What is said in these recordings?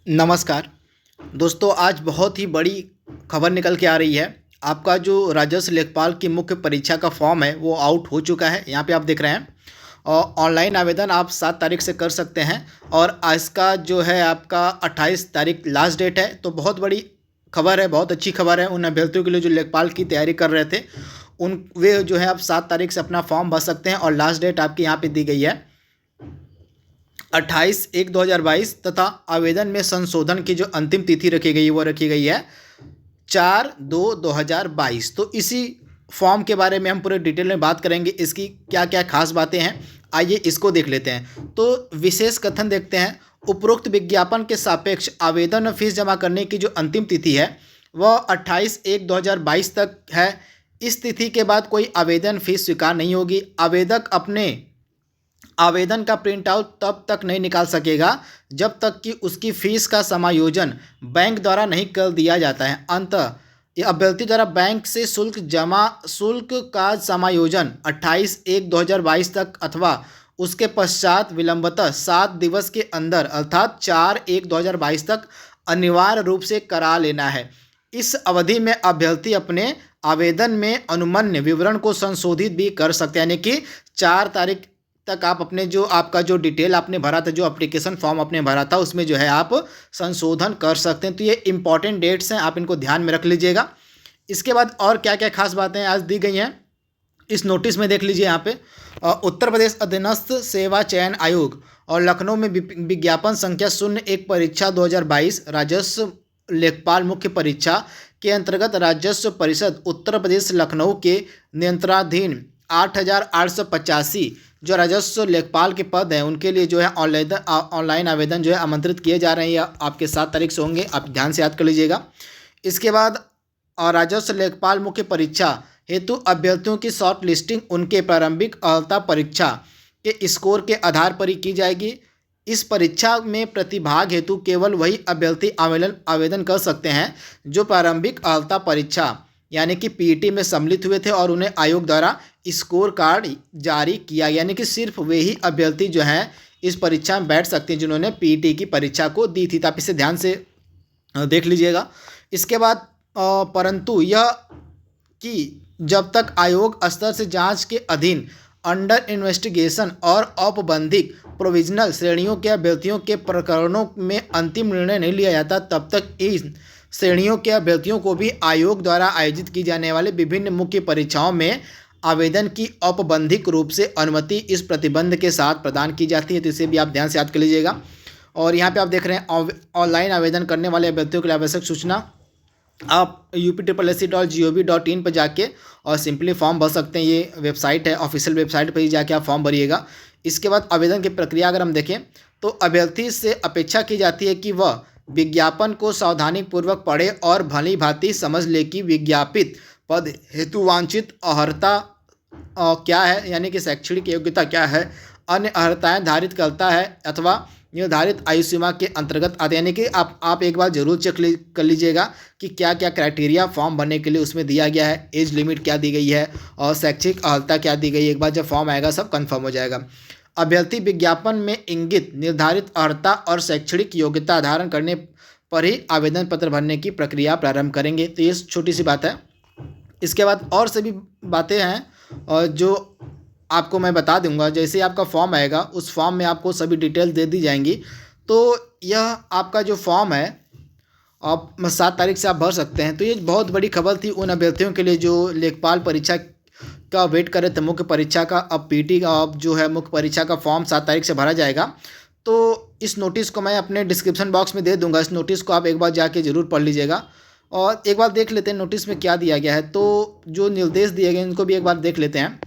नमस्कार दोस्तों, आज बहुत ही बड़ी खबर निकल के आ रही है। आपका जो राजस्व लेखपाल की मुख्य परीक्षा का फॉर्म है वो आउट हो चुका है। यहाँ पे आप देख रहे हैं और ऑनलाइन आवेदन आप 7 तारीख से कर सकते हैं और इसका जो है आपका 28 तारीख लास्ट डेट है। तो बहुत बड़ी खबर है, बहुत अच्छी खबर है उन अभ्यर्थियों के लिए जो लेखपाल की तैयारी कर रहे थे। उन वे जो है आप 7 तारीख से अपना फॉर्म भर सकते हैं और लास्ट डेट आपकी यहाँ पे दी गई है 28/1/2022 तथा आवेदन में संशोधन की जो अंतिम तिथि रखी गई है वो रखी गई है 4/2/2022। तो इसी फॉर्म के बारे में हम पूरे डिटेल में बात करेंगे, इसकी क्या क्या खास बातें हैं, आइए इसको देख लेते हैं। तो विशेष कथन देखते हैं। उपरोक्त विज्ञापन के सापेक्ष आवेदन और फीस जमा करने की जो अंतिम तिथि है वह 28/1/2022 तक है। इस तिथि के बाद कोई आवेदन फीस स्वीकार नहीं होगी। आवेदक अपने आवेदन का प्रिंट आउट तब तक नहीं निकाल सकेगा जब तक कि उसकी फीस का समायोजन बैंक द्वारा नहीं कर दिया जाता है। अंततः ये अभ्यर्थी द्वारा बैंक से शुल्क का समायोजन 28/1/2022 तक अथवा उसके पश्चात विलंबतः 7 दिवस के अंदर अर्थात 4/1/2022 तक अनिवार्य रूप से करा लेना है। इस अवधि में अभ्यर्थी अपने आवेदन में अनुमन्य विवरण को संशोधित भी कर सकते हैं, यानी कि 4 तारीख तक आप अपने जो आपका जो डिटेल आपने भरा था, जो एप्लीकेशन फॉर्म आपने भरा था, उसमें जो है आप संशोधन कर सकते हैं। तो ये इंपॉर्टेंट डेट्स हैं, आप इनको ध्यान में रख लीजिएगा। इसके बाद और क्या क्या खास बातें आज दी गई हैं इस नोटिस में देख लीजिए। यहाँ पे उत्तर प्रदेश अधीनस्थ सेवा चयन आयोग और लखनऊ में विज्ञापन संख्या 01 परीक्षा 2022 राजस्व लेखपाल मुख्य परीक्षा के अंतर्गत राजस्व परिषद उत्तर प्रदेश लखनऊ के नियंत्रणाधीन 8,885 जो राजस्व लेखपाल के पद हैं उनके लिए जो है ऑनलाइन आवेदन जो है आमंत्रित किए जा रहे हैं। आपके 7 तारीख से होंगे, आप ध्यान से याद कर लीजिएगा। इसके बाद राजस्व लेखपाल मुख्य परीक्षा हेतु अभ्यर्थियों की शॉर्ट लिस्टिंग उनके प्रारंभिक अर्हता परीक्षा के स्कोर के आधार पर ही की जाएगी। इस परीक्षा में प्रतिभाग हेतु केवल वही अभ्यर्थी आवेदन कर सकते हैं जो प्रारंभिक अर्हता परीक्षा यानी कि पीईटी में सम्मिलित हुए थे और उन्हें आयोग द्वारा स्कोर कार्ड जारी किया, यानी कि सिर्फ वे ही अभ्यर्थी जो हैं इस परीक्षा में बैठ सकते हैं जिन्होंने पीईटी की परीक्षा को दी थी। तो आप इसे ध्यान से देख लीजिएगा। इसके बाद परंतु यह कि जब तक आयोग स्तर से जांच के अधीन अंडर इन्वेस्टिगेशन और औपबंधिक प्रोविजनल श्रेणियों के अभ्यर्थियों के प्रकरणों में अंतिम निर्णय नहीं लिया जाता, तब तक इन श्रेणियों के अभ्यर्थियों को भी आयोग द्वारा आयोजित की जाने वाले विभिन्न मुख्य परीक्षाओं में आवेदन की औपबंधिक रूप से अनुमति इस प्रतिबंध के साथ प्रदान की जाती है। तो इसे भी आप ध्यान से याद कर लीजिएगा। और यहाँ पे आप देख रहे हैं ऑनलाइन आवेदन करने वाले अभ्यर्थियों के लिए आवश्यक सूचना, आप upsc.gov.in पर जाके और सिंपली फॉर्म भर सकते हैं। ये वेबसाइट है, ऑफिशियल वेबसाइट पर ही जाके आप फॉर्म भरिएगा। इसके बाद आवेदन की प्रक्रिया अगर हम देखें तो अभ्यर्थी से अपेक्षा की जाती है कि वह विज्ञापन को सावधानीपूर्वक पढ़े और भली भांति समझ ले कि विज्ञापित पद हेतु वांछित अर्हता क्या है, यानी कि शैक्षणिक योग्यता क्या है, अन्य अर्हताएँ धारित करता है अथवा निर्धारित आयु सीमा के अंतर्गत आते, यानी कि आप एक बार जरूर चेक कर लीजिएगा कि क्या क्या क्राइटेरिया फॉर्म भरने के लिए उसमें दिया गया है, एज लिमिट क्या दी गई है और शैक्षिक अर्हता क्या दी गई है। एक बार जब फॉर्म आएगा सब कंफर्म हो जाएगा। अभ्यर्थी विज्ञापन में इंगित निर्धारित अर्हता और शैक्षणिक योग्यता धारण करने पर ही आवेदन पत्र भरने की प्रक्रिया प्रारंभ करेंगे। तो ये छोटी सी बात है। इसके बाद और सभी बातें हैं और जो आपको मैं बता दूंगा। जैसे ही आपका फॉर्म आएगा उस फॉर्म में आपको सभी डिटेल्स दे दी जाएंगी। तो यह आपका जो फॉर्म है आप 7 तारीख से आप भर सकते हैं। तो ये बहुत बड़ी खबर थी उन अभ्यर्थियों के लिए जो लेखपाल परीक्षा का वेट कर रहे थे, मुख्य परीक्षा का। अब पीटी का अब जो है मुख्य परीक्षा का फॉर्म 7 तारीख से भरा जाएगा। तो इस नोटिस को मैं अपने डिस्क्रिप्शन बॉक्स में दे दूंगा। इस नोटिस को आप एक बार जाके ज़रूर पढ़ लीजिएगा और एक बार देख लेते हैं नोटिस में क्या दिया गया है। तो जो निर्देश दिए गए इनको भी एक बार देख लेते हैं।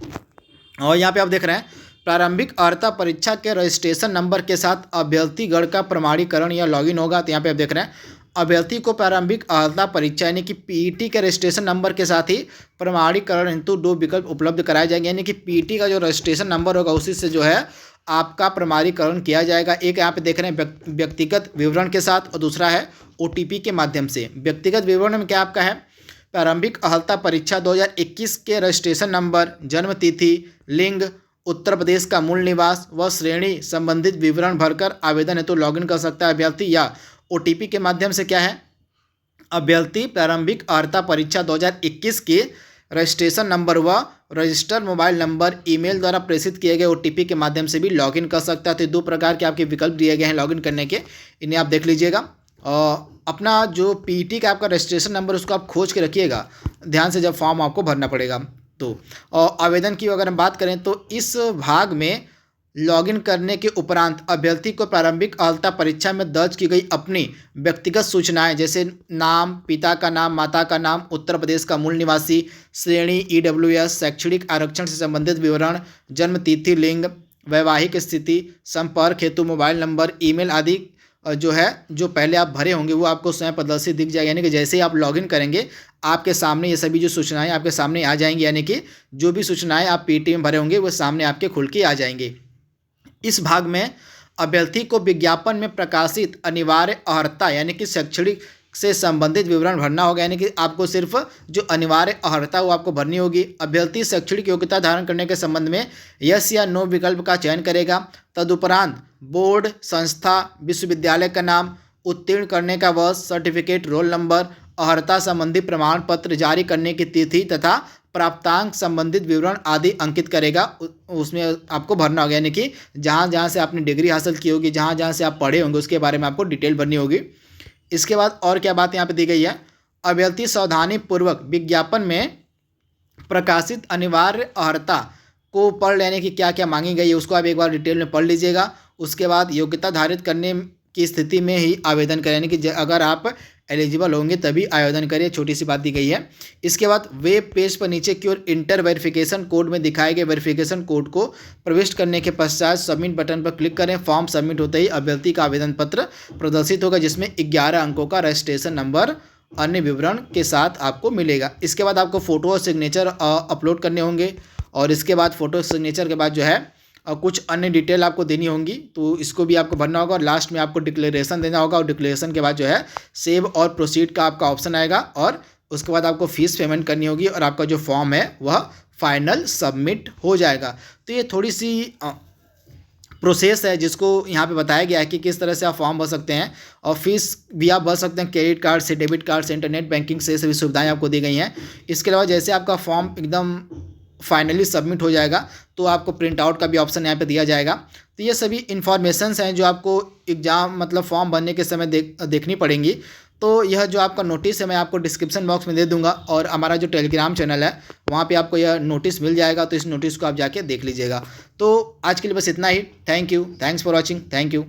और यहाँ पे आप देख रहे हैं प्रारंभिक अर्हता परीक्षा के रजिस्ट्रेशन नंबर के साथ अभ्यर्थीगण का प्रमाणीकरण या लॉगिन होगा। तो यहाँ पे आप देख रहे हैं अभ्यर्थी को प्रारंभिक अर्हता परीक्षा यानी कि पीईटी के रजिस्ट्रेशन नंबर के साथ ही प्रमाणीकरण हेतु 2 विकल्प उपलब्ध कराए जाएंगे, यानी कि पीईटी का जो रजिस्ट्रेशन नंबर होगा उसी से जो है आपका प्रमाणीकरण किया जाएगा। एक यहाँ पे देख रहे हैं व्यक्तिगत विवरण के साथ और दूसरा है ओटीपी के माध्यम से। व्यक्तिगत विवरण में क्या आपका है, प्रारंभिक अर्हता परीक्षा 2021 के रजिस्ट्रेशन नंबर, जन्म तिथि, लिंग, उत्तर प्रदेश का मूल निवास व श्रेणी संबंधित विवरण भरकर आवेदन हेतु लॉगिन कर सकता है अभ्यर्थी, या OTP के माध्यम से क्या है, अभ्यर्थी प्रारंभिक अर्हता परीक्षा 2021 के रजिस्ट्रेशन नंबर व रजिस्टर्ड मोबाइल नंबर ईमेल द्वारा प्रेषित किए गए OTP के माध्यम से भी लॉगिन कर सकता है। तो 2 प्रकार के आपके विकल्प दिए गए हैं लॉगिन करने के, इन्हें आप देख लीजिएगा। और अपना जो PET का आपका रजिस्ट्रेशन नंबर उसको आप खोज के रखिएगा ध्यान से, जब फॉर्म आपको भरना पड़ेगा तो। और आवेदन की अगर हम बात करें तो इस भाग में लॉगिन करने के उपरांत अभ्यर्थी को प्रारंभिक अर्हता परीक्षा में दर्ज की गई अपनी व्यक्तिगत सूचनाएं जैसे नाम, पिता का नाम, माता का नाम, उत्तर प्रदेश का मूल निवासी, श्रेणी EWS, शैक्षणिक आरक्षण से संबंधित विवरण, जन्म तिथि, लिंग, वैवाहिक स्थिति, संपर्क हेतु मोबाइल नंबर, ईमेल आदि जो है जो पहले आप भरे होंगे वो आपको स्वयं प्रदर्शित दिख जाएगा। यानी कि जैसे ही आप लॉगिन करेंगे आपके सामने ये सभी जो सूचनाएं आपके सामने आ जाएंगी, यानी कि जो भी सूचनाएं आप PET में भरे होंगे वो सामने आपके खुल के आ जाएंगे। इस भाग में अभ्यर्थी को विज्ञापन में प्रकाशित अनिवार्य अर्हता यानी कि शैक्षणिक से संबंधित विवरण भरना होगा, यानी कि आपको सिर्फ जो अनिवार्य अर्हता वो आपको भरनी होगी। अभ्यर्थी शैक्षणिक योग्यता धारण करने के संबंध में यस या नो विकल्प का चयन करेगा। तदुपरांत बोर्ड, संस्था, विश्वविद्यालय का नाम, उत्तीर्ण करने का वर्ष, सर्टिफिकेट, रोल नंबर, अर्हता संबंधी प्रमाण पत्र जारी करने की तिथि तथा प्राप्तांक संबंधित विवरण आदि अंकित करेगा। उसमें आपको भरना होगा, यानी कि जहाँ जहाँ से आपने डिग्री हासिल की होगी, जहाँ जहाँ से आप पढ़े होंगे उसके बारे में आपको डिटेल भरनी होगी। इसके बाद और क्या बात यहाँ पे दी गई है, अभ्यर्थी सावधानी पूर्वक विज्ञापन में प्रकाशित अनिवार्य अर्हता को पढ़ लेने की क्या क्या मांगी गई है उसको आप एक बार डिटेल में पढ़ लीजिएगा। उसके बाद योग्यता धारित करने की स्थिति में ही आवेदन करें, यानी कि अगर आप एलिजिबल होंगे तभी आवेदन करिए, छोटी सी बात दी गई है। इसके बाद वेब पेज पर नीचे की ओर इंटर वेरिफिकेशन कोड में दिखाए गए वेरिफिकेशन कोड को प्रविष्ट करने के पश्चात सबमिट बटन पर क्लिक करें। फॉर्म सबमिट होते ही अभ्यर्थी का आवेदन पत्र प्रदर्शित होगा जिसमें 11 अंकों का रजिस्ट्रेशन नंबर अन्य विवरण के साथ आपको मिलेगा। इसके बाद आपको फ़ोटो और सिग्नेचर अपलोड करने होंगे और इसके बाद फ़ोटो सिग्नेचर के बाद जो है कुछ अन्य डिटेल आपको देनी होंगी, तो इसको भी आपको भरना होगा और लास्ट में आपको डिक्लेरेशन देना होगा और डिक्लेरेशन के बाद जो है सेव और प्रोसीड का आपका ऑप्शन आएगा और उसके बाद आपको फ़ीस पेमेंट करनी होगी और आपका जो फॉर्म है वह फाइनल सबमिट हो जाएगा। तो ये थोड़ी सी प्रोसेस है जिसको यहाँ पे बताया गया है कि किस तरह से आप फॉर्म भर सकते हैं और फीस भी आप भर सकते हैं क्रेडिट कार्ड से, डेबिट कार्ड से, इंटरनेट बैंकिंग से, सभी सुविधाएँ आपको दी गई हैं। इसके अलावा जैसे आपका फॉर्म एकदम फाइनली सबमिट हो जाएगा तो आपको प्रिंट आउट का भी ऑप्शन यहाँ पे दिया जाएगा। तो ये सभी इन्फॉर्मेशंस हैं जो आपको एग्ज़ाम मतलब फॉर्म भरने के समय देखनी पड़ेंगी। तो यह जो आपका नोटिस है मैं आपको डिस्क्रिप्शन बॉक्स में दे दूंगा और हमारा जो टेलीग्राम चैनल है वहाँ पे आपको यह नोटिस मिल जाएगा, तो इस नोटिस को आप जाके देख लीजिएगा। तो आज के लिए बस इतना ही। Thank you, thanks for watching, thank you.